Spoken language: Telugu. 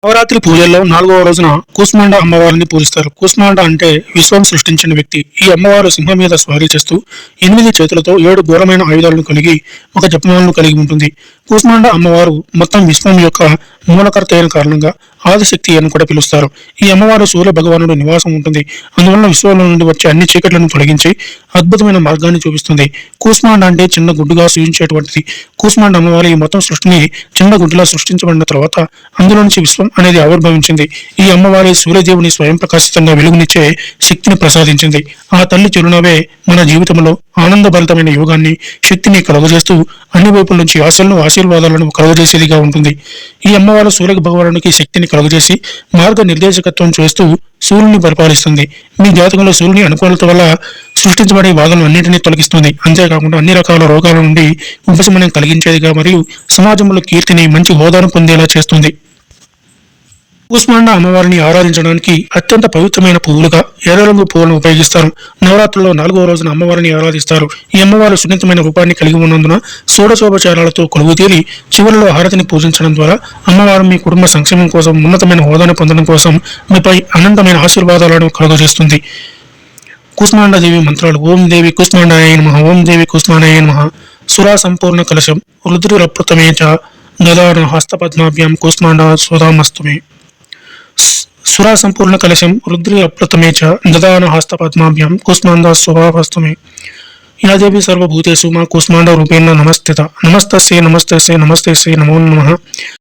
నవరాత్రి పూజల్లో 4వ రోజున కూస్మాండ అమ్మవారిని పూజిస్తారు. కూస్మాండ అంటే విశ్వం సృష్టించిన వ్యక్తి. ఈ అమ్మవారు సింహం మీద స్వారీ చేస్తూ 8 చేతులతో 7 ఘోరమైన ఆయుధాలను కలిగి ఒక జపమాలను కలిగి ఉంటుంది. కూస్మాండ అమ్మవారు మొత్తం విశ్వం యొక్క మూలకర్త అయిన కారణంగా ఆదిశక్తి అని కూడా పిలుస్తారు. ఈ అమ్మవారు సూర్య భగవానుడు నివాసం ఉంటుంది. అందువల్ల విశ్వంలో నుండి వచ్చే అన్ని చీకట్లను తొలగించి అద్భుతమైన మార్గాన్ని చూపిస్తుంది. కూస్మాండ అంటే చిన్న గుడ్డుగా సూచించేటువంటిది. కూస్మాండ అమ్మవారి ఈ మొత్తం సృష్టిని చిన్న గుడ్డులా సృష్టించబడిన తర్వాత అందులో నుంచి విశ్వం అనేది ఆవిర్భవించింది. ఈ అమ్మవారి సూర్యదేవుని స్వయం ప్రకాశితంగా వెలుగునిచ్చే శక్తిని ప్రసాదించింది. ఆ తల్లి చిరునవ్వే మన జీవితంలో ఆనందభరితమైన యోగాన్ని, శక్తిని కలుగజేస్తూ అన్ని వైపుల నుంచి ఆశలను, ఆశీర్వాదాలను కలుగజేసేదిగా ఉంటుంది. ఈ అమ్మవారు సూర్య భగవానునికి శక్తిని కలుగజేసి మార్గ నిర్దేశకత్వం చేస్తూ సూర్యుని పరిపాలిస్తుంది. మీ జాతకంలో సూర్యుని అనుకూలత వల్ల సృష్టించబడే బాధలను అన్నింటినీ తొలగిస్తుంది. అంతేకాకుండా అన్ని రకాల రోగాల నుండి ఉపశమనం కలిగించేదిగా మరియు సమాజంలో కీర్తిని, మంచి హోదాను పొందేలా చేస్తుంది. కూస్మాండ అమ్మవారిని ఆరాధించడానికి అత్యంత పవిత్రమైన పువ్వులుగా ఎర్ర రంగు పువ్వులను ఉపయోగిస్తారు. నవరాత్రుల్లో 4వ రోజున అమ్మవారిని ఆరాధిస్తారు. ఈ అమ్మవారు సున్నితమైన రూపాన్ని కలిగి ఉన్నందున షోడశోపచారాలతో కొలువుతీరి చివరిలో హారతిని పూజించడం ద్వారా అమ్మవారు మీ కుటుంబ సంక్షేమం కోసం, ఉన్నతమైన హోదాను పొందడం కోసం మీపై అనంతమైన ఆశీర్వాదాలను కలుగజేస్తుంది. కూస్మాండదేవి మంత్రాలు: ఓం దేవి కూస్మాండాయ నమః, ఓం దేవి కూస్మాండాయ నమః. సురా సంపూర్ణ కలశం రుద్రురప్రతమే చ దదాన హస్తపద్మాభ్యాం కూస్మాండ సుధామస్తుమే. సురా సంపూర్ణ కలశం రుద్రి అప్రతమే చ దదాన హస్తపద్మాభ్యాం కూస్మాండ స్వభావస్తమే. యా దేవి సర్వభూతేషు మా కూస్మాండ రూపేణ నమస్తేత. నమస్తస్యై నమస్తస్యై నమస్తస్యై నమో నమః.